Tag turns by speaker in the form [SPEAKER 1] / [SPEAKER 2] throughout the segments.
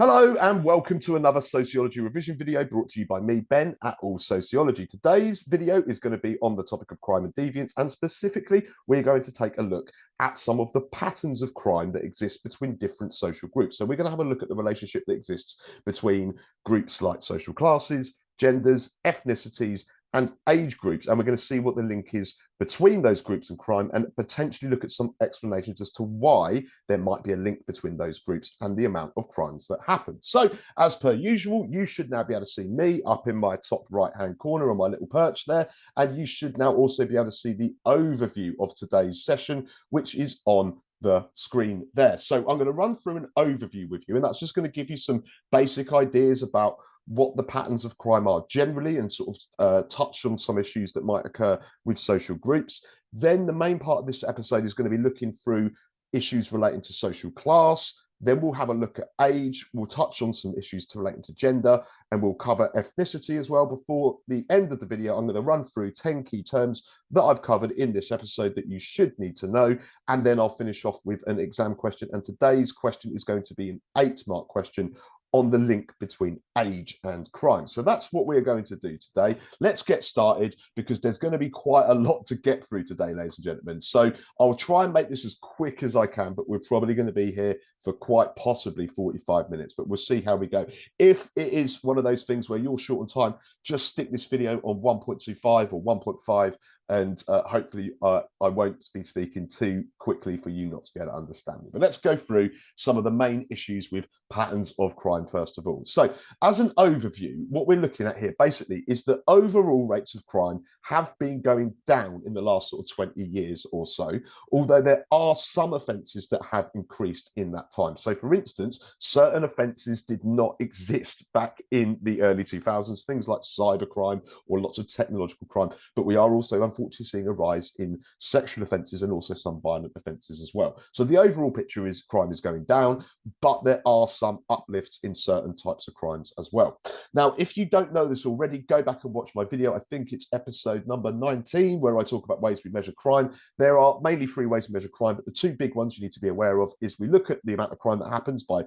[SPEAKER 1] Hello and welcome to another sociology revision video brought to you by me, Ben, at All Sociology. Today's video is going to be on the topic of crime and deviance, and specifically, we're going to take a look at some of the patterns of crime that exist between different social groups. So we're going to have a look at the relationship that exists between groups like social classes, genders, ethnicities, and age groups, and we're going to see what the link is between those groups and crime, and potentially look at some explanations as to why there might be a link between those groups and the amount of crimes that happen. So, as per usual, you should now be able to see me up in my top right-hand corner on my little perch there, and you should now also be able to see the overview of today's session, which is on the screen there. So I'm going to run through an overview with you, and that's just going to give you some basic ideas about what the patterns of crime are generally, and sort of touch on some issues that might occur with social groups. Then the main part of this episode is going to be looking through issues relating to social class. Then we'll have a look at age. We'll touch on some issues relating to gender, and we'll cover ethnicity as well. Before the end of the video, I'm going to run through 10 key terms that I've covered in this episode that you should need to know. And then I'll finish off with an exam question. And today's question is going to be an 8-mark question on the link between age and crime. So that's what we're going to do today. Let's get started, because there's going to be quite a lot to get through today, ladies and gentlemen. So I'll try and make this as quick as I can, but we're probably going to be here for quite possibly 45 minutes, but we'll see how we go. If it is one of those things where you're short on time, just stick this video on 1.25 or 1.5, and hopefully I won't be speaking too quickly for you not to be able to understand me. But let's go through some of the main issues with patterns of crime first of all. So as an overview, what we're looking at here basically is that overall rates of crime have been going down in the last sort of 20 years or so, although there are some offences that have increased in that time. So for instance, certain offences did not exist back in the early 2000s, things like cybercrime or lots of technological crime, but we are also unfortunately seeing a rise in sexual offences and also some violent offences as well. So the overall picture is crime is going down, but there are some uplifts in certain types of crimes as well. Now, if you don't know this already, go back and watch my video. I think it's episode number 19, where I talk about ways we measure crime. There are mainly 3 ways we measure crime, but the 2 big ones you need to be aware of is we look at the amount of crime that happens by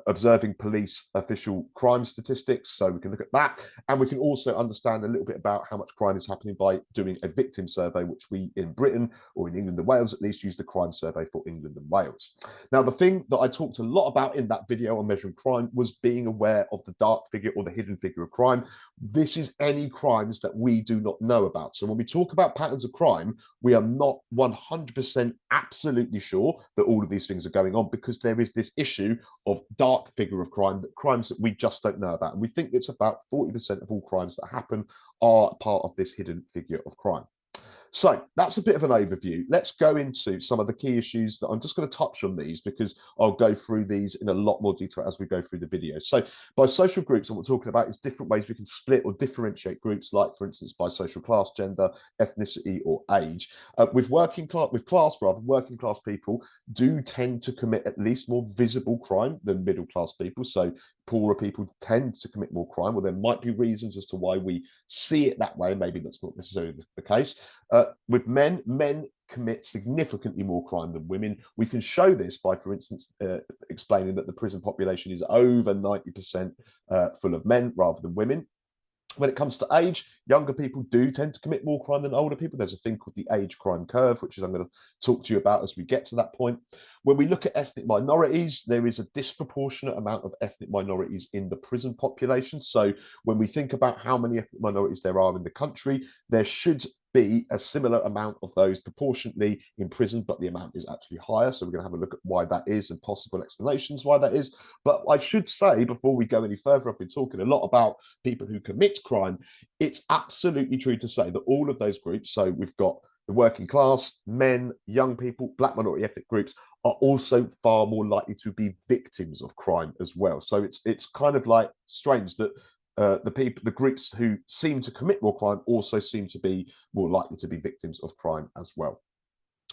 [SPEAKER 1] observing police official crime statistics. So we can look at that, and we can also understand a little bit about how much crime is happening by doing a victim survey, which we in Britain, or in England and Wales at least, use the crime survey for England and Wales. Now, the thing that I talked a lot about in that video on measuring crime was being aware of the dark figure or the hidden figure of crime. This is any crimes that we do not know about. So when we talk about patterns of crime, we are not 100% absolutely sure that all of these things are going on, because there is this issue of dark figure of crime, that crimes that we just don't know about. And we think it's about 40% of all crimes that happen are part of this hidden figure of crime. So that's a bit of an overview. Let's go into some of the key issues that I'm just going to touch on these, because I'll go through these in a lot more detail as we go through the video. So by social groups, what we're talking about is different ways we can split or differentiate groups, like for instance, by social class, gender, ethnicity, or age. With working class people do tend to commit at least more visible crime than middle class people. So poorer people tend to commit more crime. Well, there might be reasons as to why we see it that way. Maybe that's not necessarily the case. With men commit significantly more crime than women. We can show this by, for instance, explaining that the prison population is over 90% full of men rather than women. When it comes to age, younger people do tend to commit more crime than older people. There's a thing called the age crime curve, which I'm going to talk to you about as we get to that point. When we look at ethnic minorities, there is a disproportionate amount of ethnic minorities in the prison population. So when we think about how many ethnic minorities there are in the country, there should be a similar amount of those proportionately in prison, but the amount is actually higher. So we're going to have a look at why that is and possible explanations why that is. But I should say, before we go any further, I've been talking a lot about people who commit crime. It's absolutely true to say that all of those groups, so we've got the working class, men, young people, black minority ethnic groups, are also far more likely to be victims of crime as well. So it's kind of like strange that the groups who seem to commit more crime also seem to be more likely to be victims of crime as well.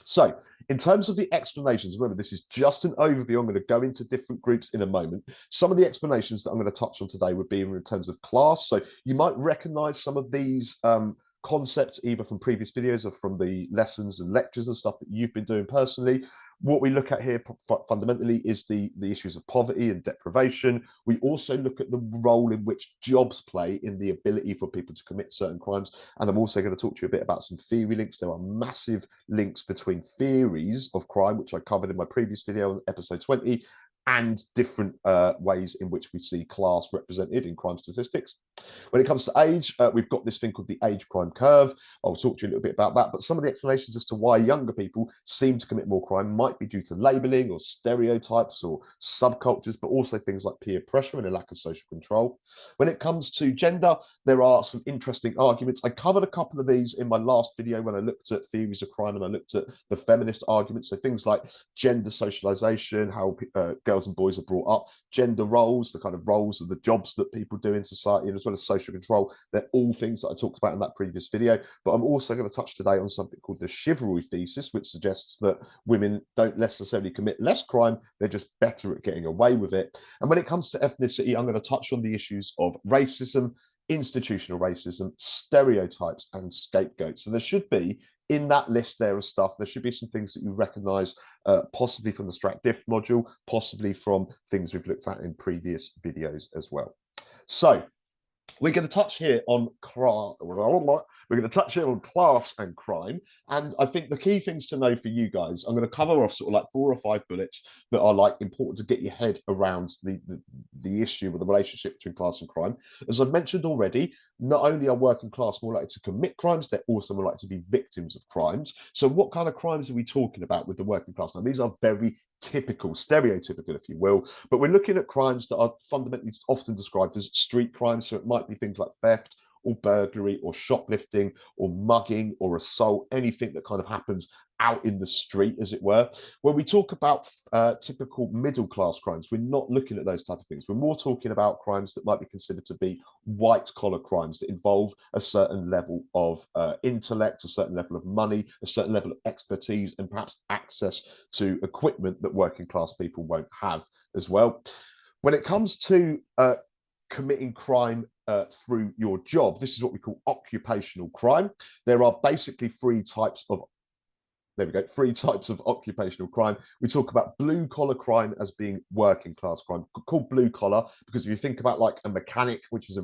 [SPEAKER 1] So in terms of the explanations, remember, this is just an overview. I'm going to go into different groups in a moment. Some of the explanations that I'm going to touch on today would be in terms of class. So you might recognize some of these concepts either from previous videos or from the lessons and lectures and stuff that you've been doing personally. What we look at here fundamentally is the issues of poverty and deprivation. We also look at the role in which jobs play in the ability for people to commit certain crimes. And I'm also going to talk to you a bit about some theory links. There are massive links between theories of crime, which I covered in my previous video, episode 20, and different ways in which we see class represented in crime statistics. When it comes to age, we've got this thing called the age crime curve. I'll talk to you a little bit about that, but some of the explanations as to why younger people seem to commit more crime might be due to labeling or stereotypes or subcultures, but also things like peer pressure and a lack of social control. When it comes to gender, there are some interesting arguments. I covered a couple of these in my last video when I looked at theories of crime and I looked at the feminist arguments. So things like gender socialization, how girls and boys are brought up, gender roles, the kind of roles of the jobs that people do in society, and as well as social control. They're all things that I talked about in that previous video. But I'm also going to touch today on something called the chivalry thesis, which suggests that women don't necessarily commit less crime, they're just better at getting away with it. And when it comes to ethnicity, I'm going to touch on the issues of racism, institutional racism, stereotypes, and scapegoats. So there should be, in that list there of stuff, there should be some things that you recognize, possibly from the Strat Diff module, possibly from things we've looked at in previous videos as well. So we're going to touch here on class and crime. And I think the key things to know for you guys, I'm going to cover off sort of like 4 or 5 bullets that are like important to get your head around the issue or the relationship between class and crime. As I've mentioned already, not only are working class more likely to commit crimes, they're also more likely to be victims of crimes. So what kind of crimes are we talking about with the working class? Now, these are very typical, stereotypical, if you will, but we're looking at crimes that are fundamentally often described as street crimes. So it might be things like theft or burglary or shoplifting or mugging or assault, anything that kind of happens out in the street, as it were. When we talk about typical middle class crimes, we're not looking at those type of things. We're more talking about crimes that might be considered to be white collar crimes that involve a certain level of intellect, a certain level of money, a certain level of expertise, and perhaps access to equipment that working class people won't have as well. When it comes to committing crime through your job, this is what we call occupational crime. There are basically three types of occupational crime. We talk about blue collar crime as being working class crime, called blue collar because if you think about like a mechanic, which is a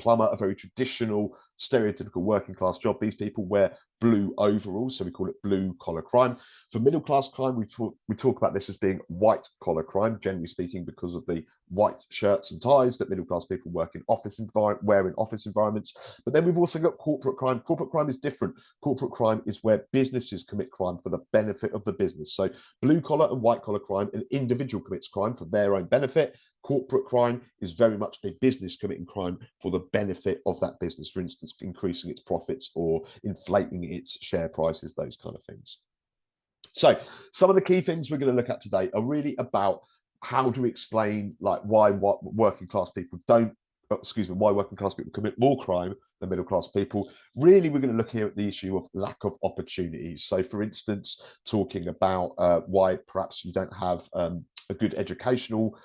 [SPEAKER 1] plumber, a very traditional, stereotypical working class job, these people wear blue overalls, so we call it blue collar crime. For middle class crime, we talk about this as being white collar crime, generally speaking, because of the white shirts and ties that middle class people wear in office environments. But then we've also got corporate crime. Corporate crime is different. Corporate crime is where businesses commit crime for the benefit of the business. So blue collar and white collar crime, an individual commits crime for their own benefit. Corporate crime is very much a business committing crime for the benefit of that business, for instance, increasing its profits or inflating its share prices, those kind of things. So some of the key things we're going to look at today are really about how do we explain like why working class people commit more crime than middle class people. Really, we're going to look here at the issue of lack of opportunities. So for instance, talking about why perhaps you don't have a good educational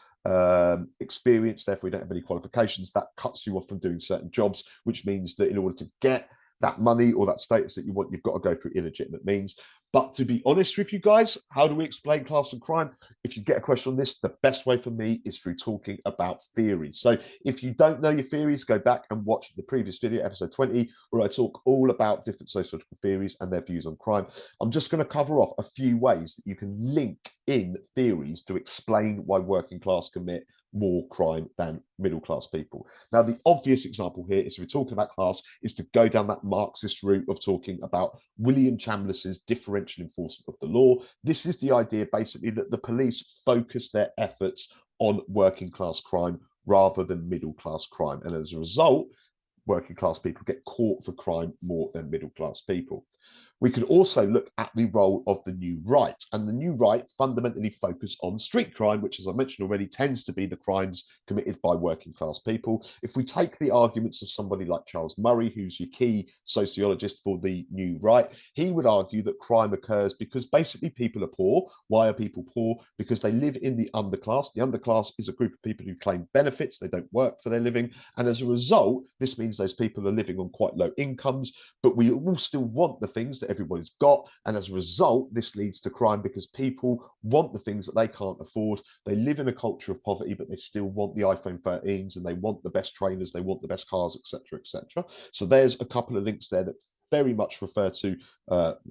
[SPEAKER 1] experience, therefore you don't have any qualifications, that cuts you off from doing certain jobs, which means that in order to get that money or that status that you want, you've got to go through illegitimate means. But to be honest with you guys, how do we explain class and crime? If you get a question on this, the best way for me is through talking about theories. So if you don't know your theories, go back and watch the previous video, episode 20, where I talk all about different sociological theories and their views on crime. I'm just going to cover off a few ways that you can link in theories to explain why working class commit more crime than middle class people. Now, the obvious example here is, if we're talking about class, is to go down that Marxist route of talking about William Chambliss's differential enforcement of the law. This is the idea basically that the police focus their efforts on working class crime rather than middle class crime. And as a result, working class people get caught for crime more than middle class people. We could also look at the role of the new right, and the new right fundamentally focus on street crime, which, as I mentioned already, tends to be the crimes committed by working class people. If we take the arguments of somebody like Charles Murray, who's your key sociologist for the new right, he would argue that crime occurs because basically people are poor. Why are people poor? Because they live in the underclass. The underclass is a group of people who claim benefits, they don't work for their living, and as a result, this means those people are living on quite low incomes, but we all still want the things that that everybody's got. And as a result, this leads to crime because people want the things that they can't afford. They live in a culture of poverty, but they still want the iPhone 13s and they want the best trainers, they want the best cars, etc., etc. So there's a couple of links there that very much refer to,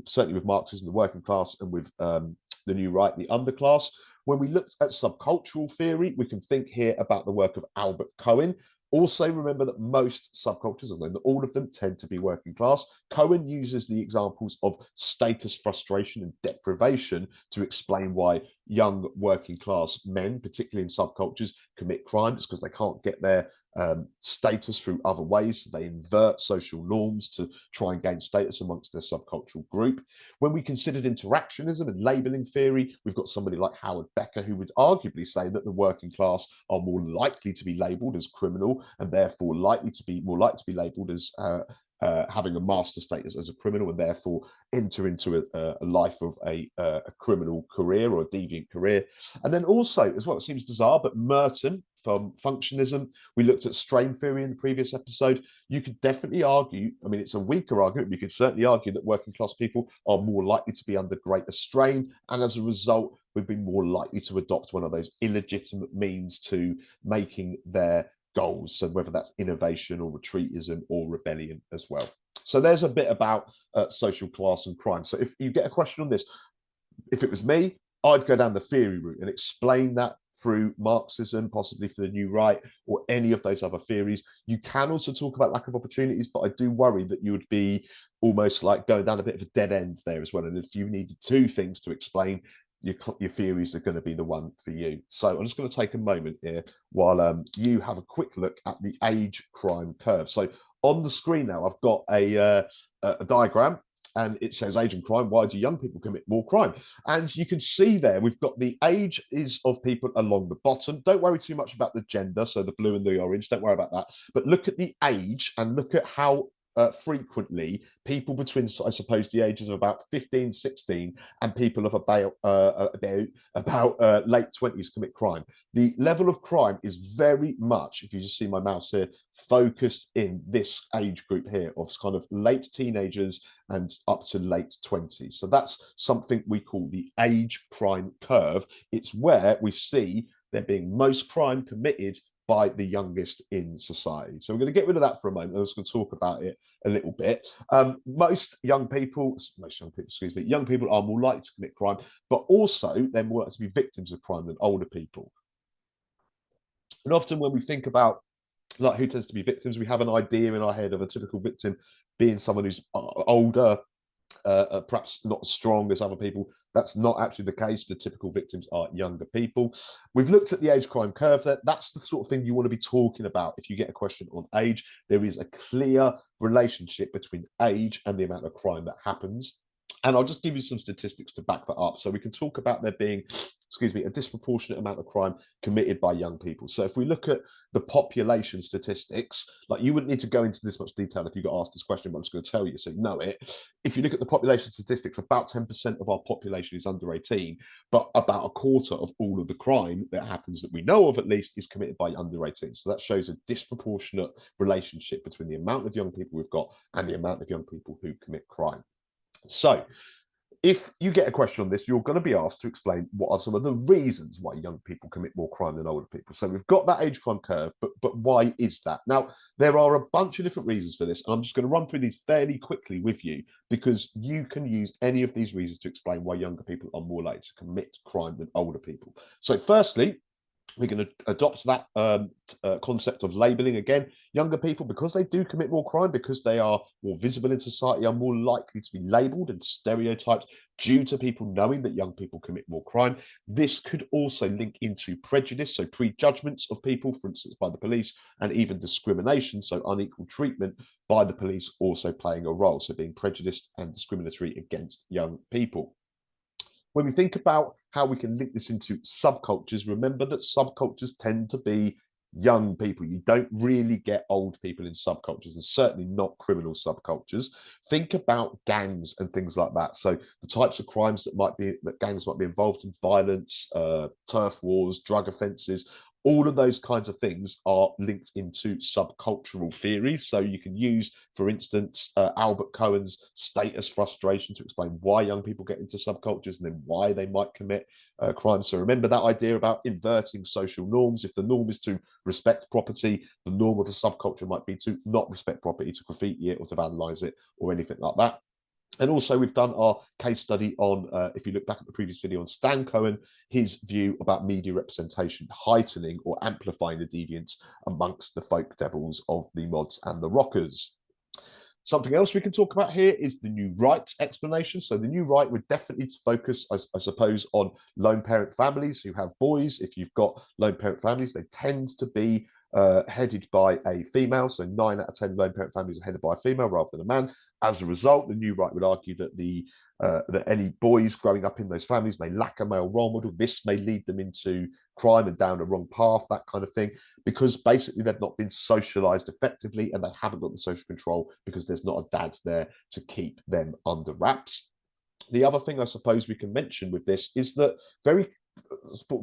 [SPEAKER 1] certainly with Marxism, the working class, and with the new right, the underclass. When we looked at subcultural theory, we can think here about the work of Albert Cohen. Also, remember that most subcultures, although not all of them, tend to be working class. Cohen uses the examples of status frustration and deprivation to explain why young working class men, particularly in subcultures, commit crimes because they can't get their status through other ways. So they invert social norms to try and gain status amongst their subcultural group. When we considered interactionism and labeling theory, we've got somebody like Howard Becker, who would arguably say that the working class are more likely to be labeled as criminal and therefore likely to be labeled as having a master status as a criminal and therefore enter into a life of a criminal career or a deviant career. And then also, as well, it seems bizarre, but Merton from Functionalism, we looked at strain theory in the previous episode. You could definitely argue, I mean, it's a weaker argument, but you could certainly argue that working class people are more likely to be under greater strain. And as a result, we'd be more likely to adopt one of those illegitimate means to making their goals. So whether that's innovation or retreatism or rebellion as well. So there's a bit about social class and crime. So if you get a question on this, if it was me, I'd go down the theory route and explain that through Marxism, possibly for the new right, or any of those other theories. You can also talk about lack of opportunities, but I do worry that you would be almost like going down a bit of a dead end there as well. And if you needed two things to explain, your theories are going to be the one for you. So I'm just going to take a moment here while you have a quick look at the age crime curve. So on the screen now, I've got a diagram, and it says age and crime. Why do young people commit more crime? And you can see there, we've got the age is of people along the bottom. Don't worry too much about the gender, so the blue and the orange, don't worry about that. But look at the age and look at how frequently people between, I suppose, the ages of about 15, 16 and people of about late 20s commit crime. The level of crime is very much, if you just see my mouse here, focused in this age group here of kind of late teenagers and up to late 20s. So that's something we call the age crime curve. It's where we see there being most crime committed by the youngest in society. So we're going to get rid of that for a moment. I'm just going to talk about it a little bit. Young people are more likely to commit crime, but also they're more likely to be victims of crime than older people. And often when we think about like who tends to be victims, we have an idea in our head of a typical victim being someone who's older, perhaps not as strong as other people. That's not actually the case. The typical victims are younger people. We've looked at the age crime curve there. That's the sort of thing you want to be talking about if you get a question on age. There is a clear relationship between age and the amount of crime that happens. And I'll just give you some statistics to back that up. So we can talk about there being, a disproportionate amount of crime committed by young people. So if we look at the population statistics, like you wouldn't need to go into this much detail if you got asked this question, but I'm just going to tell you so you know it. If you look at the population statistics, about 10% of our population is under 18, but about a quarter of all of the crime that happens that we know of at least is committed by under 18. So that shows a disproportionate relationship between the amount of young people we've got and the amount of young people who commit crime. So if you get a question on this, you're going to be asked to explain what are some of the reasons why young people commit more crime than older people. So we've got that age crime curve, but why is that? Now, there are a bunch of different reasons for this, and I'm just going to run through these fairly quickly with you because you can use any of these reasons to explain why younger people are more likely to commit crime than older people. So firstly, we're going to adopt that concept of labeling again. Younger people, because they do commit more crime, because they are more visible in society, are more likely to be labeled and stereotyped due to people knowing that young people commit more crime. This could also link into prejudice, so prejudgments of people, for instance, by the police, and even discrimination, so unequal treatment by the police also playing a role, so being prejudiced and discriminatory against young people. When we think about how we can link this into subcultures, remember that subcultures tend to be young people. You don't really get old people in subcultures, and certainly not criminal subcultures. Think about gangs and things like that. So the types of crimes that gangs might be involved in: violence, turf wars, drug offences. All of those kinds of things are linked into subcultural theories. So you can use, for instance, Albert Cohen's status frustration to explain why young people get into subcultures and then why they might commit crimes. So remember that idea about inverting social norms. If the norm is to respect property, the norm of a subculture might be to not respect property, to graffiti it or to vandalize it or anything like that. And also, we've done our case study on, if you look back at the previous video on Stan Cohen, his view about media representation heightening or amplifying the deviance amongst the folk devils of the mods and the rockers. Something else we can talk about here is the new right explanation. So the new right would definitely focus, I suppose, on lone parent families who have boys. If you've got lone parent families, they tend to be headed by a female. So 9 out of 10 lone parent families are headed by a female rather than a man. As a result, the new right would argue that that any boys growing up in those families may lack a male role model. This may lead them into crime and down a wrong path, that kind of thing, because basically they've not been socialized effectively and they haven't got the social control because there's not a dad there to keep them under wraps. The other thing I suppose we can mention with this is that very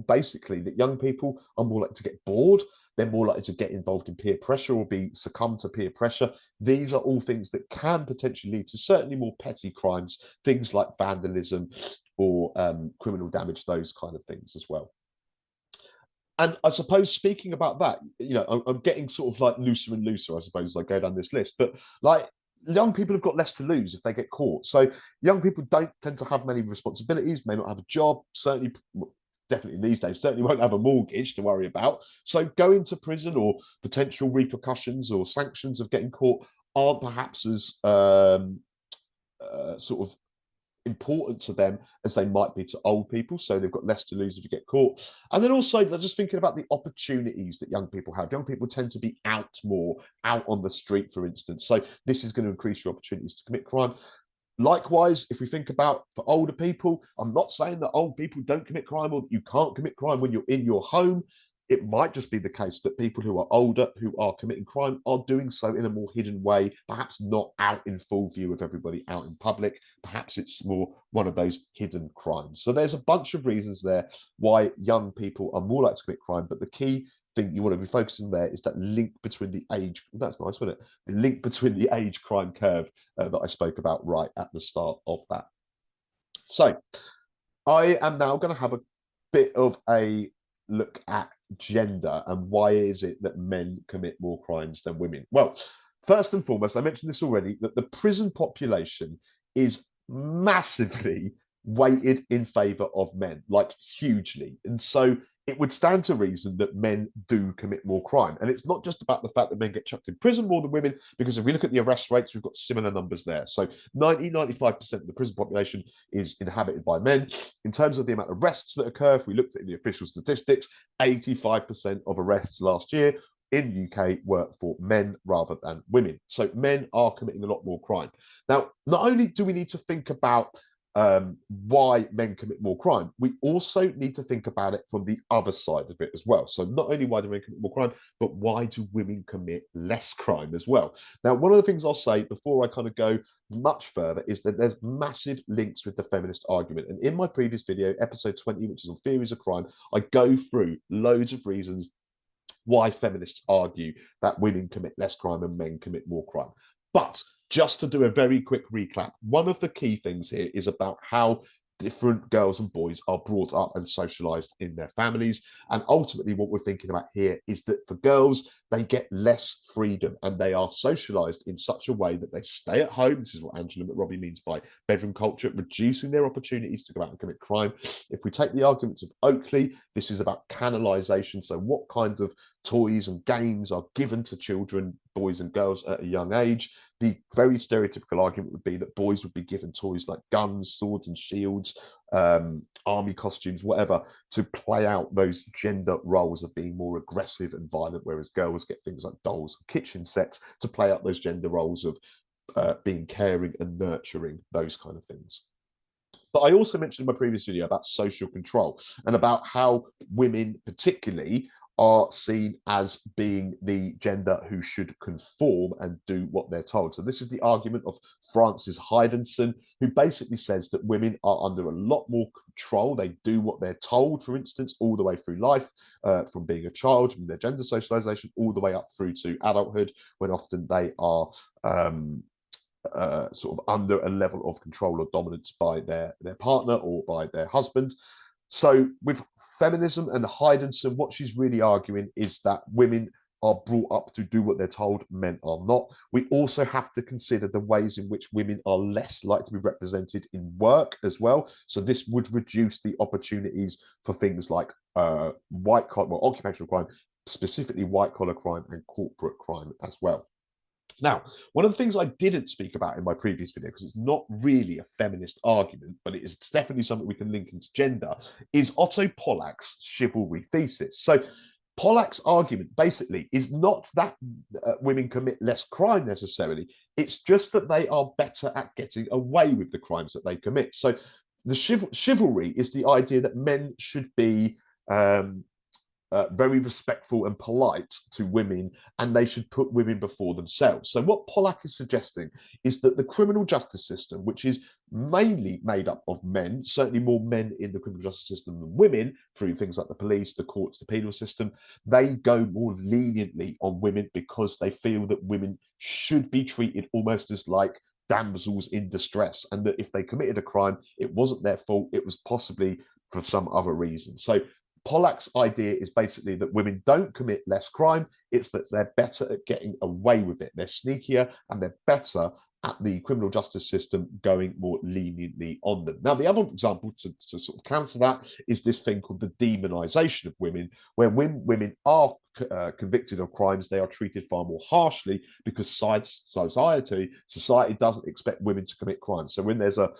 [SPEAKER 1] basically that young people are more likely to get bored. They're more likely to get involved in peer pressure or be succumb to peer pressure. These are all things that can potentially lead to certainly more petty crimes, things like vandalism or criminal damage, those kind of things as well. And I suppose speaking about that, I'm getting sort of like looser and looser, I suppose, as I go down this list. But like young people have got less to lose if they get caught. So young people don't tend to have many responsibilities, may not have a job, certainly, definitely these days, certainly won't have a mortgage to worry about. So going to prison or potential repercussions or sanctions of getting caught aren't perhaps as sort of important to them as they might be to old people. So they've got less to lose if you get caught. And then also, they're just thinking about the opportunities that young people have. Young people tend to be out more, out on the street, for instance. So this is going to increase your opportunities to commit crime. Likewise, if we think about for older people, I'm not saying that old people don't commit crime or that you can't commit crime when you're in your home. It might just be the case that people who are older, who are committing crime, are doing so in a more hidden way, perhaps not out in full view of everybody out in public. Perhaps it's more one of those hidden crimes. So there's a bunch of reasons there why young people are more likely to commit crime. But the key thing you want to be focusing there is that link between the age. That's nice, wasn't it? The link between the age crime curve that I spoke about right at the start of that. So I am now going to have a bit of a look at gender and why is it that men commit more crimes than women. Well, first and foremost, I mentioned this already, that the prison population is massively weighted in favor of men, like hugely. And so it would stand to reason that men do commit more crime. And it's not just about the fact that men get chucked in prison more than women, because if we look at the arrest rates, we've got similar numbers there. So 95% of the prison population is inhabited by men. In terms of the amount of arrests that occur, if we looked at the official statistics, 85% of arrests last year in the UK were for men rather than women. So men are committing a lot more crime. Now, not only do we need to think about why men commit more crime, we also need to think about it from the other side of it as well. So not only why do men commit more crime, but why do women commit less crime as well? Now, one of the things I'll say before I kind of go much further is that there's massive links with the feminist argument. And in my previous video, episode 20, which is on theories of crime, I go through loads of reasons why feminists argue that women commit less crime and men commit more crime. But just to do a very quick recap, one of the key things here is about how different girls and boys are brought up and socialized in their families. And ultimately, what we're thinking about here is that for girls, they get less freedom and they are socialized in such a way that they stay at home. This is what Angela McRobbie means by bedroom culture, reducing their opportunities to go out and commit crime. If we take the arguments of Oakley, this is about canalization. So what kinds of toys and games are given to children, boys and girls at a young age. The very stereotypical argument would be that boys would be given toys like guns, swords and shields, army costumes, whatever, to play out those gender roles of being more aggressive and violent, whereas girls get things like dolls, kitchen sets to play out those gender roles of being caring and nurturing, those kind of things. But I also mentioned in my previous video about social control and about how women particularly are seen as being the gender who should conform and do what they're told. So this is the argument of Francis Hydenson, who basically says that women are under a lot more control. They do what they're told, for instance, all the way through life, from being a child, from their gender socialization, all the way up through to adulthood, when often they are sort of under a level of control or dominance by their partner or by their husband. So with feminism and Hydenson, what she's really arguing is that women are brought up to do what they're told, men are not. We also have to consider the ways in which women are less likely to be represented in work as well. So this would reduce the opportunities for things like white collar, well, occupational crime, specifically white collar crime and corporate crime as well. Now, one of the things I didn't speak about in my previous video, because it's not really a feminist argument, but it is definitely something we can link into gender, is Otto Pollack's chivalry thesis. So Pollack's argument basically is not that women commit less crime necessarily, it's just that they are better at getting away with the crimes that they commit. So the chivalry is the idea that men should be very respectful and polite to women, and they should put women before themselves. So what Pollack is suggesting is that the criminal justice system, which is mainly made up of men, certainly more men in the criminal justice system than women, through things like the police, the courts, the penal system, they go more leniently on women because they feel that women should be treated almost as like damsels in distress, and that if they committed a crime, it wasn't their fault, it was possibly for some other reason. So Pollack's idea is basically that women don't commit less crime, it's that they're better at getting away with it. They're sneakier and they're better at the criminal justice system going more leniently on them. Now, the other example to sort of counter that is this thing called the demonization of women, where when women are convicted of crimes, they are treated far more harshly because society doesn't expect women to commit crimes. So when there's a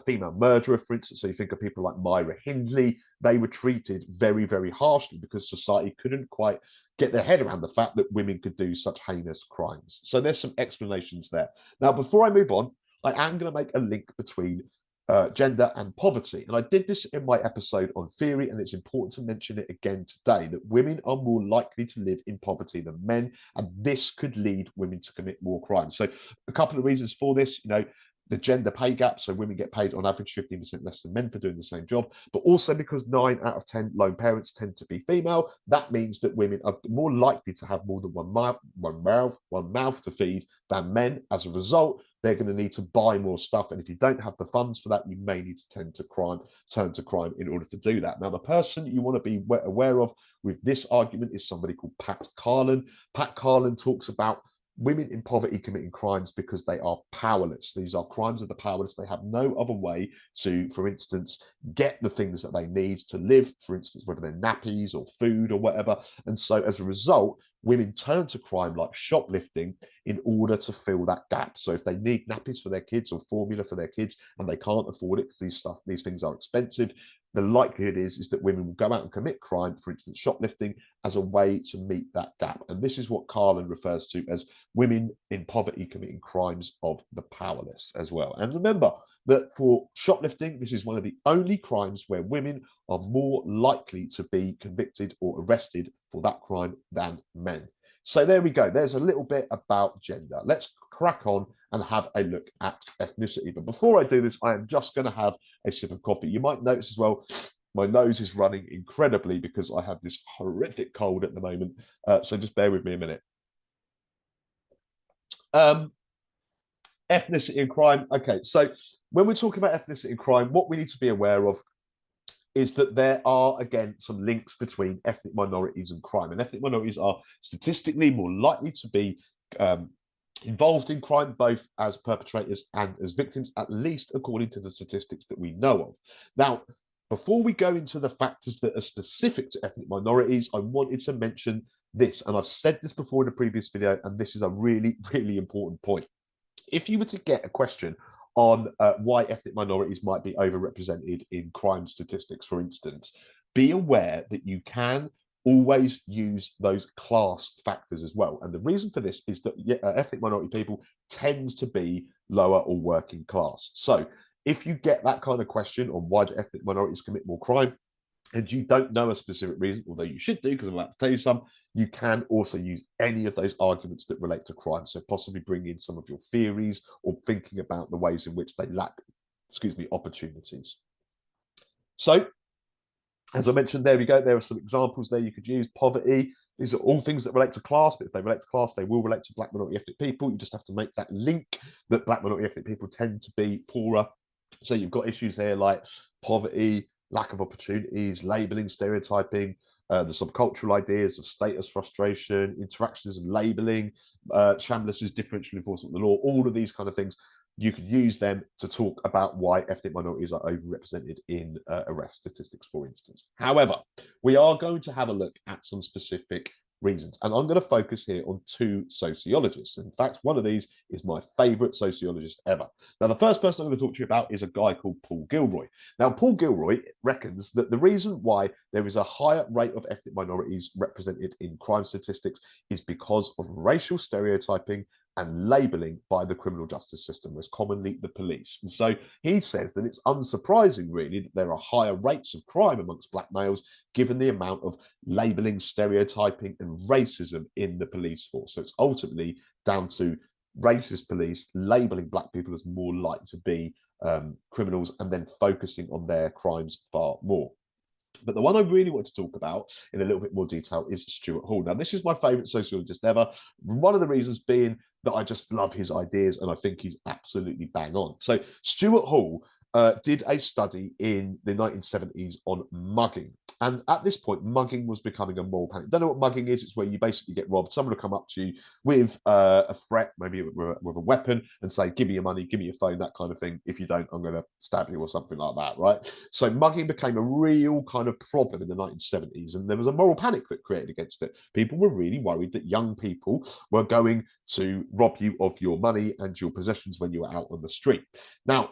[SPEAKER 1] female murderer, for instance, so you think of people like Myra Hindley, they were treated very, very harshly because society couldn't quite get their head around the fact that women could do such heinous crimes. So there's some explanations there. Now, before I move on, I am going to make a link between gender and poverty. And I did this in my episode on theory, and it's important to mention it again today, that women are more likely to live in poverty than men, and this could lead women to commit more crimes. So a couple of reasons for this, the gender pay gap, so women get paid on average 15% less than men for doing the same job, but also because 9 out of 10 lone parents tend to be female, that means that women are more likely to have more than one mouth to feed than men. As a result, they're going to need to buy more stuff, and if you don't have the funds for that, you may need to turn to crime in order to do that. Now, the person you want to be aware of with this argument is somebody called Pat Carlin. Pat Carlin talks about women in poverty committing crimes because they are powerless. These are crimes of the powerless. They have no other way to, for instance, get the things that they need to live, for instance, whether they're nappies or food or whatever. And so as a result, women turn to crime like shoplifting in order to fill that gap. So if they need nappies for their kids or formula for their kids and they can't afford it because these things are expensive, the likelihood is that women will go out and commit crime, for instance, shoplifting, as a way to meet that gap. And this is what Carlin refers to as women in poverty committing crimes of the powerless as well. And remember that for shoplifting, this is one of the only crimes where women are more likely to be convicted or arrested for that crime than men. So there we go. There's a little bit about gender. Let's crack on and have a look at ethnicity. But before I do this, I am just going to have a sip of coffee. You might notice as well, my nose is running incredibly because I have this horrific cold at the moment. So just bear with me a minute. Ethnicity and crime. Okay, so when we're talking about ethnicity and crime, what we need to be aware of is that there are, again, some links between ethnic minorities and crime. And ethnic minorities are statistically more likely to be involved in crime, both as perpetrators and as victims, at least according to the statistics that we know of. Now, before we go into the factors that are specific to ethnic minorities, I wanted to mention this, and I've said this before in a previous video, and this is a really, really important point. If you were to get a question on why ethnic minorities might be overrepresented in crime statistics, for instance, be aware that you can always use those class factors as well. And the reason for this is that ethnic minority people tends to be lower or working class. So if you get that kind of question on why do ethnic minorities commit more crime, and you don't know a specific reason, although you should do, because I'm about to tell you some, you can also use any of those arguments that relate to crime. So possibly bring in some of your theories or thinking about the ways in which they lack, opportunities. So, as I mentioned, there we go. There are some examples there you could use. Poverty. These are all things that relate to class, but if they relate to class, they will relate to black minority ethnic people. You just have to make that link that black minority ethnic people tend to be poorer. So you've got issues here like poverty, lack of opportunities, labeling, stereotyping, the subcultural ideas of status frustration, interactionism, labeling, Chambliss's differential enforcement of the law, all of these kind of things. You could use them to talk about why ethnic minorities are overrepresented in arrest statistics, for instance. However, we are going to have a look at some specific reasons. And I'm going to focus here on two sociologists. In fact, one of these is my favorite sociologist ever. Now, the first person I'm going to talk to you about is a guy called Paul Gilroy. Now, Paul Gilroy reckons that the reason why there is a higher rate of ethnic minorities represented in crime statistics is because of racial stereotyping and labeling by the criminal justice system, most commonly the police. And so he says that it's unsurprising, really, that there are higher rates of crime amongst black males, given the amount of labeling, stereotyping, and racism in the police force. So it's ultimately down to racist police labeling black people as more likely to be criminals and then focusing on their crimes far more. But the one I really want to talk about in a little bit more detail is Stuart Hall. Now, this is my favourite sociologist ever. One of the reasons being that I just love his ideas and I think he's absolutely bang on. So Stuart Hall did a study in the 1970s on mugging. And at this point, mugging was becoming a moral panic. Don't know what mugging is. It's where you basically get robbed. Someone will come up to you with a threat, maybe with a weapon, and say, give me your money, give me your phone, that kind of thing. If you don't, I'm going to stab you or something like that, right? So mugging became a real kind of problem in the 1970s. And there was a moral panic that created against it. People were really worried that young people were going to rob you of your money and your possessions when you were out on the street. Now,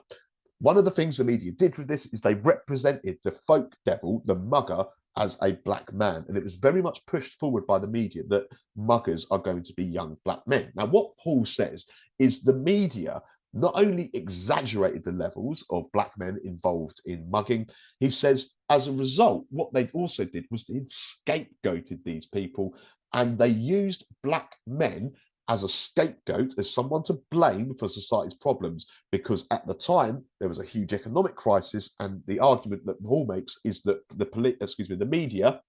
[SPEAKER 1] one of the things the media did with this is they represented the folk devil, the mugger, as a black man. And it was very much pushed forward by the media that muggers are going to be young black men. Now, what Paul says is the media not only exaggerated the levels of black men involved in mugging, he says as a result, what they also did was they scapegoated these people and they used black men as a scapegoat, as someone to blame for society's problems, because at the time there was a huge economic crisis, and the argument that Paul makes is that the media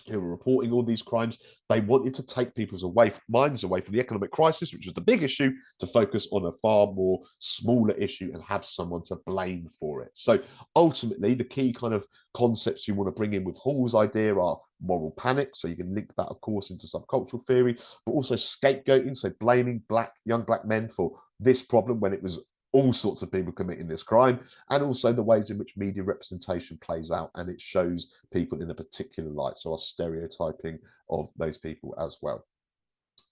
[SPEAKER 1] who were reporting all these crimes, they wanted to take people's minds away from the economic crisis, which was the big issue, to focus on a far more smaller issue and have someone to blame for it. So ultimately, the key kind of concepts you want to bring in with Hall's idea are moral panic. So you can link that, of course, into subcultural theory, but also scapegoating. So blaming young black men for this problem when it was all sorts of people committing this crime, and also the ways in which media representation plays out and it shows people in a particular light. So our stereotyping of those people as well.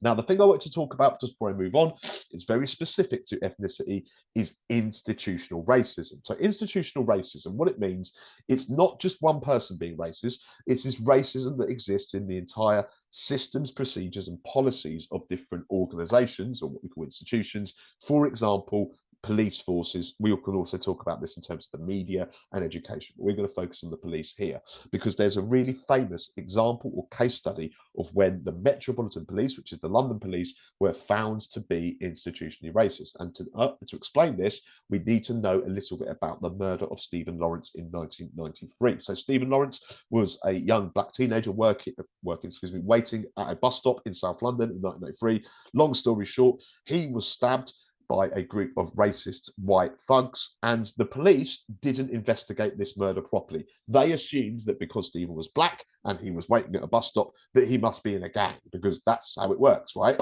[SPEAKER 1] Now, the thing I want to talk about just before I move on, it's very specific to ethnicity, is institutional racism. So institutional racism, what it means, it's not just one person being racist, it's this racism that exists in the entire systems, procedures, and policies of different organizations, or what we call institutions. For example, police forces. We can also talk about this in terms of the media and education, but we're going to focus on the police here because there's a really famous example or case study of when the Metropolitan Police, which is the London Police, were found to be institutionally racist. And to explain this, we need to know a little bit about the murder of Stephen Lawrence in 1993. So Stephen Lawrence was a young black teenager waiting at a bus stop in South London in 1993. Long story short, he was stabbed by a group of racist white thugs, and the police didn't investigate this murder properly. They assumed that because Stephen was black and he was waiting at a bus stop, that he must be in a gang, because that's how it works, right?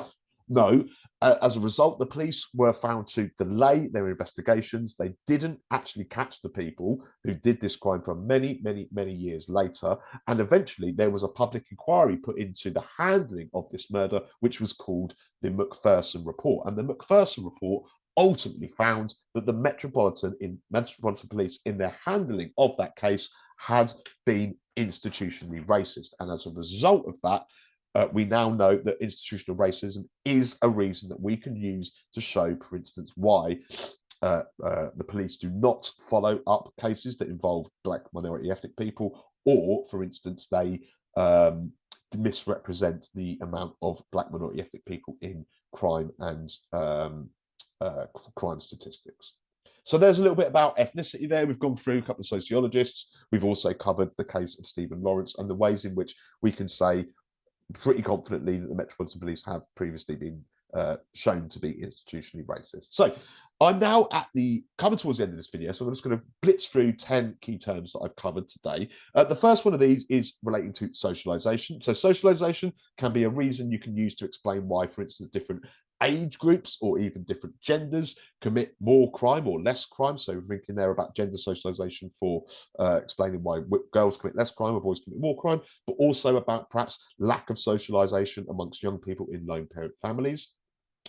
[SPEAKER 1] No. As a result, the police were found to delay their investigations. They didn't actually catch the people who did this crime for many, many, many years later. And eventually, there was a public inquiry put into the handling of this murder, which was called the Macpherson Report. And the Macpherson Report ultimately found that the Metropolitan Police, in their handling of that case, had been institutionally racist. And as a result of that, we now know that institutional racism is a reason that we can use to show, for instance, why the police do not follow up cases that involve black minority ethnic people, or, for instance, they misrepresent the amount of Black minority ethnic people in crime and crime statistics. So there's a little bit about ethnicity there. We've gone through a couple of sociologists. We've also covered the case of Stephen Lawrence and the ways in which we can say pretty confidently that the Metropolitan Police have previously been shown to be institutionally racist. So I'm now coming towards the end of this video, so I'm just going to blitz through 10 key terms that I've covered today. The first one of these is relating to socialization. So socialization can be a reason you can use to explain why, for instance, different age groups or even different genders commit more crime or less crime. So we're thinking there about gender socialization for explaining why girls commit less crime or boys commit more crime, but also about perhaps lack of socialization amongst young people in lone parent families.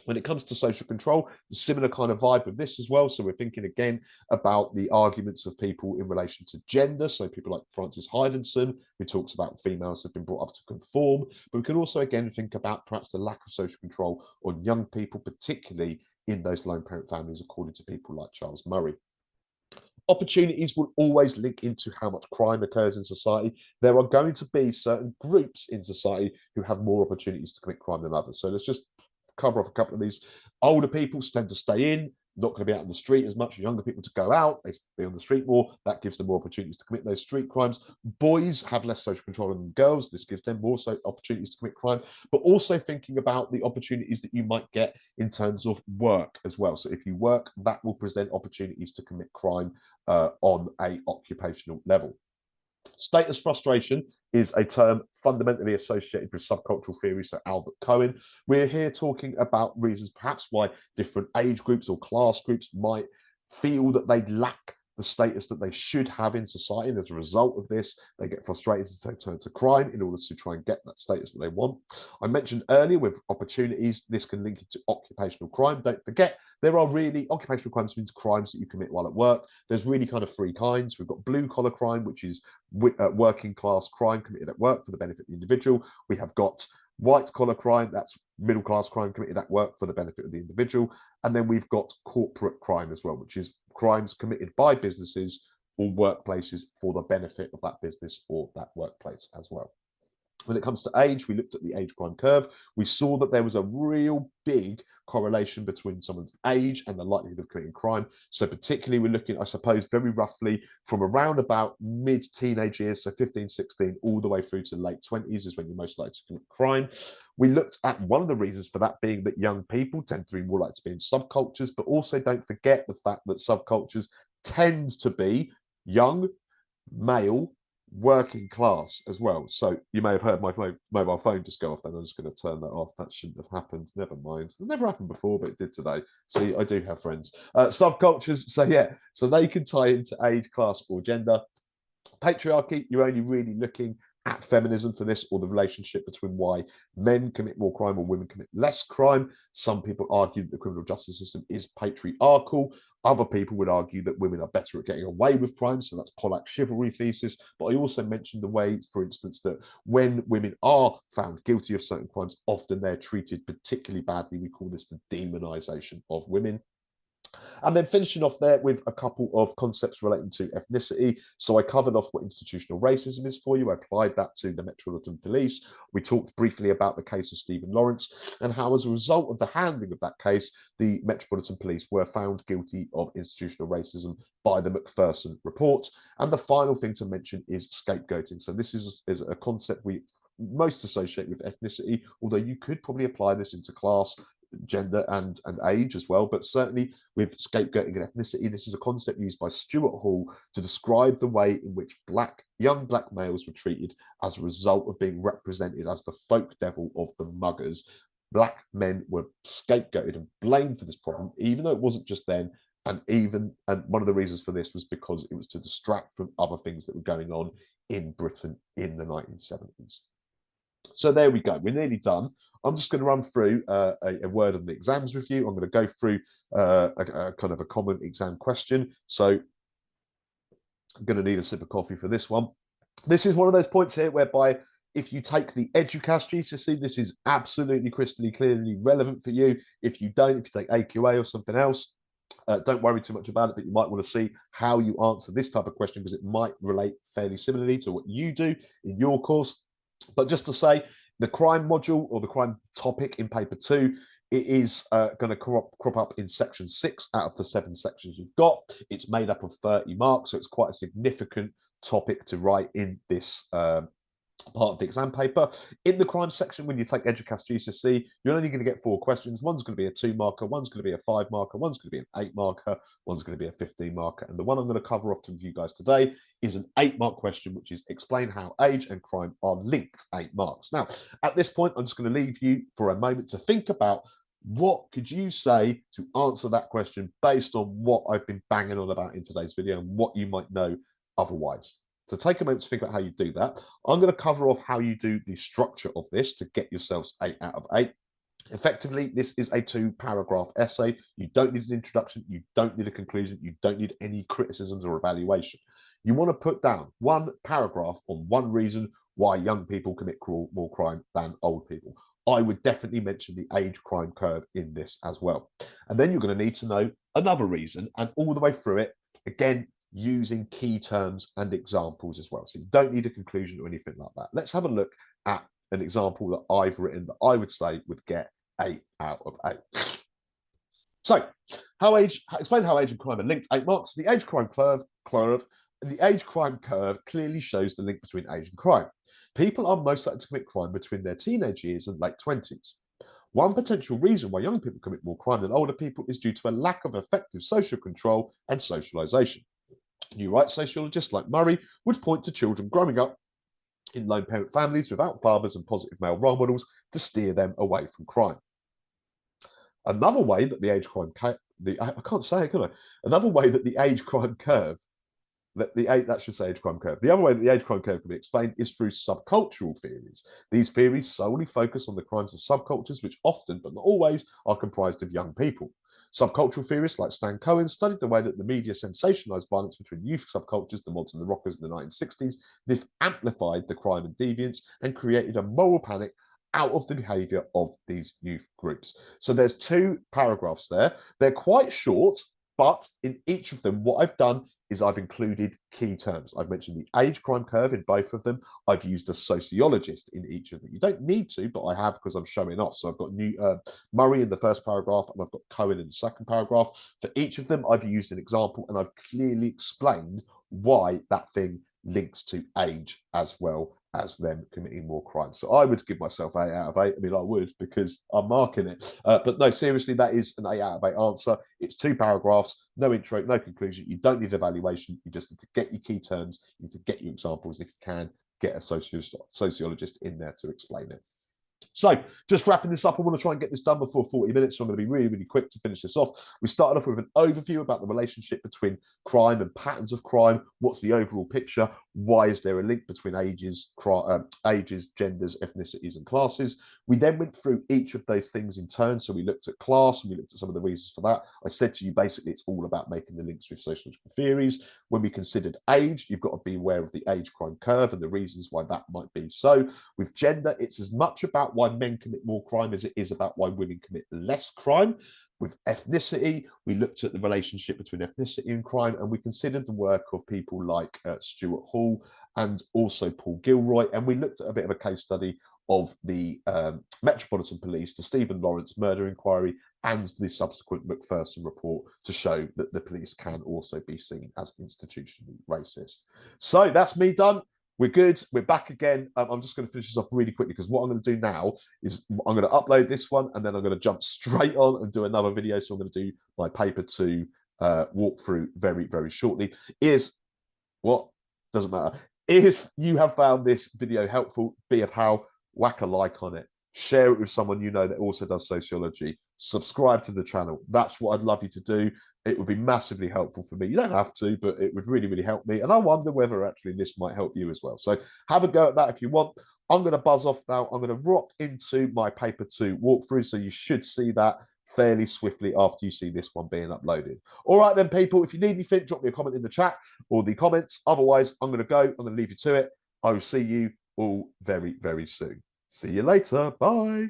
[SPEAKER 1] When it comes to social control, a similar kind of vibe with this as well. So we're thinking again about the arguments of people in relation to gender. So people like Frances Hydenson, who talks about females have been brought up to conform. But we can also again think about perhaps the lack of social control on young people, particularly in those lone parent families, according to people like Charles Murray. Opportunities will always link into how much crime occurs in society. There are going to be certain groups in society who have more opportunities to commit crime than others. So let's just cover off a couple of these. Older people tend to stay in, not going to be out on the street as much. Younger people to go out, they be on the street more. That gives them more opportunities to commit those street crimes. Boys have less social control than girls. This gives them more opportunities to commit crime, but also thinking about the opportunities that you might get in terms of work as well. So if you work, that will present opportunities to commit crime on a occupational level. Status frustration is a term fundamentally associated with subcultural theory, so Albert Cohen. We're here talking about reasons perhaps why different age groups or class groups might feel that they lack the status that they should have in society. And as a result of this, they get frustrated and turn to crime in order to try and get that status that they want. I mentioned earlier with opportunities, this can link into occupational crime. Don't forget, there are really occupational crimes means crimes that you commit while at work. There's really kind of three kinds. We've got blue collar crime, which is working class crime committed at work for the benefit of the individual. We have got white collar crime, that's middle class crime committed at work for the benefit of the individual. And then we've got corporate crime as well, which is crimes committed by businesses or workplaces for the benefit of that business or that workplace as well. When it comes to age, we looked at the age crime curve. We saw that there was a real big correlation between someone's age and the likelihood of committing crime. So particularly we're looking, I suppose, very roughly from around about mid-teenage years, so 15, 16, all the way through to late 20s is when you're most likely to commit crime. We looked at one of the reasons for that being that young people tend to be more likely to be in subcultures, but also don't forget the fact that subcultures tend to be young, male, working class as well. So you may have heard my mobile phone just go off then. I'm just going to turn that off. That shouldn't have happened. Never mind. It's never happened before, but it did today. See, I do have friends. Subcultures, so yeah, so they can tie into age, class, or gender. Patriarchy, you're only really looking at feminism for this, or the relationship between why men commit more crime or women commit less crime. Some people argue that the criminal justice system is patriarchal. Other people would argue that women are better at getting away with crime, so that's Pollack's chivalry thesis. But I also mentioned the ways, for instance, that when women are found guilty of certain crimes, often they're treated particularly badly. We call this the demonization of women. And then finishing off there with a couple of concepts relating to ethnicity. So I covered off what institutional racism is for you. I applied that to the Metropolitan Police. We talked briefly about the case of Stephen Lawrence and how, as a result of the handling of that case, the Metropolitan Police were found guilty of institutional racism by the Macpherson report. And the final thing to mention is scapegoating. So this is a concept we most associate with ethnicity, although you could probably apply this into class, gender and age as well, but certainly with scapegoating and ethnicity, this is a concept used by Stuart Hall to describe the way in which young black males were treated as a result of being represented as the folk devil of the muggers. Black men were scapegoated and blamed for this problem, even though it wasn't just then. And one of the reasons for this was because it was to distract from other things that were going on in Britain in the 1970s. So there we go. We're nearly done. I'm just going to run through a word on the exams with you. I'm going to go through a kind of a common exam question. So I'm going to need a sip of coffee for this one. This is one of those points here whereby if you take the EduCast GCSE, this is absolutely crystal clearly relevant for you. If you don't, if you take AQA or something else, Don't worry too much about it, but you might want to see how you answer this type of question because it might relate fairly similarly to what you do in your course. But just to say, the crime module or the crime topic in paper 2, it is going to crop up in section 6 out of the 7 sections you've got. It's made up of 30 marks, so it's quite a significant topic to write in this part of the exam paper. In the crime section, when you take Educast GCSE, you're only going to get 4 questions. One's going to be a 2 marker, one's going to be a 5 marker, one's going to be an 8 marker, one's going to be a 15 marker. And the one I'm going to cover off to you guys today is an 8 mark question, which is explain how age and crime are linked, 8 marks. Now, at this point, I'm just going to leave you for a moment to think about what could you say to answer that question based on what I've been banging on about in today's video and what you might know otherwise. So take a moment to think about how you do that. I'm going to cover off how you do the structure of this to get yourselves 8 out of 8. Effectively, this is a 2-paragraph essay. You don't need an introduction. You don't need a conclusion. You don't need any criticisms or evaluation. You want to put down 1 paragraph on 1 reason why young people commit more crime than old people. I would definitely mention the age crime curve in this as well. And then you're going to need to know another reason, and all the way through it, again, using key terms and examples as well. So you don't need a conclusion or anything like that. Let's have a look at an example that I've written that I would say would get 8 out of 8. So, explain how age and crime are linked, 8 marks. The age crime curve clearly shows the link between age and crime. People are most likely to commit crime between their teenage years and late 20s. One potential reason why young people commit more crime than older people is due to a lack of effective social control and socialization. New rights sociologists like Murray would point to children growing up in lone parent families without fathers and positive male role models to steer them away from crime. Another way that the age crime Another way that the age crime curve The age crime curve. The other way that the age crime curve can be explained is through subcultural theories. These theories solely focus on the crimes of subcultures, which often, but not always, are comprised of young people. Subcultural theorists like Stan Cohen studied the way that the media sensationalized violence between youth subcultures, the mods and the rockers in the 1960s. This amplified the crime and deviance and created a moral panic out of the behavior of these youth groups. So there's 2 paragraphs there. They're quite short, but in each of them, what I've done is I've included key terms. I've mentioned the age crime curve in both of them. I've used a sociologist in each of them. You don't need to, but I have because I'm showing off. So I've got Murray in the first paragraph and I've got Cohen in the second paragraph. For each of them, I've used an example and I've clearly explained why that thing links to age as well as them committing more crime. So I would give myself 8 out of 8. I mean, I would because I'm marking it. But no, seriously, that is an 8 out of 8 answer. It's 2 paragraphs, no intro, no conclusion. You don't need evaluation. You just need to get your key terms. You need to get your examples. If you can, get a sociologist in there to explain it. So just wrapping this up, I want to try and get this done before 40 minutes, so I'm going to be really, really quick to finish this off. We started off with an overview about the relationship between crime and patterns of crime. What's the overall picture? Why is there a link between ages, genders, ethnicities, and classes? We then went through each of those things in turn. So we looked at class and we looked at some of the reasons for that. I said to you, basically, it's all about making the links with sociological theories. When we considered age, you've got to be aware of the age crime curve and the reasons why that might be so. With gender, it's as much about why men commit more crime as it is about why women commit less crime. With ethnicity, we looked at the relationship between ethnicity and crime, and we considered the work of people like Stuart Hall and also Paul Gilroy, and we looked at a bit of a case study of the Metropolitan Police, the Stephen Lawrence murder inquiry, and the subsequent Macpherson report to show that the police can also be seen as institutionally racist. So that's me done. We're good. We're back again. I'm just going to finish this off really quickly because what I'm going to do now is I'm going to upload this one and then I'm going to jump straight on and do another video. So I'm going to do my paper 2 walkthrough very, very shortly. Doesn't matter. If you have found this video helpful, be a pal, whack a like on it, share it with someone you know that also does sociology, subscribe to the channel. That's what I'd love you to do. It would be massively helpful for me. You don't have to, but it would really, really help me. And I wonder whether actually this might help you as well. So have a go at that if you want. I'm going to buzz off now. I'm going to rock into my paper 2 walkthrough. So you should see that fairly swiftly after you see this one being uploaded. All right then, people, if you need anything, drop me a comment in the chat or the comments. Otherwise, I'm going to go. I'm going to leave you to it. I will see you all very, very soon. See you later. Bye.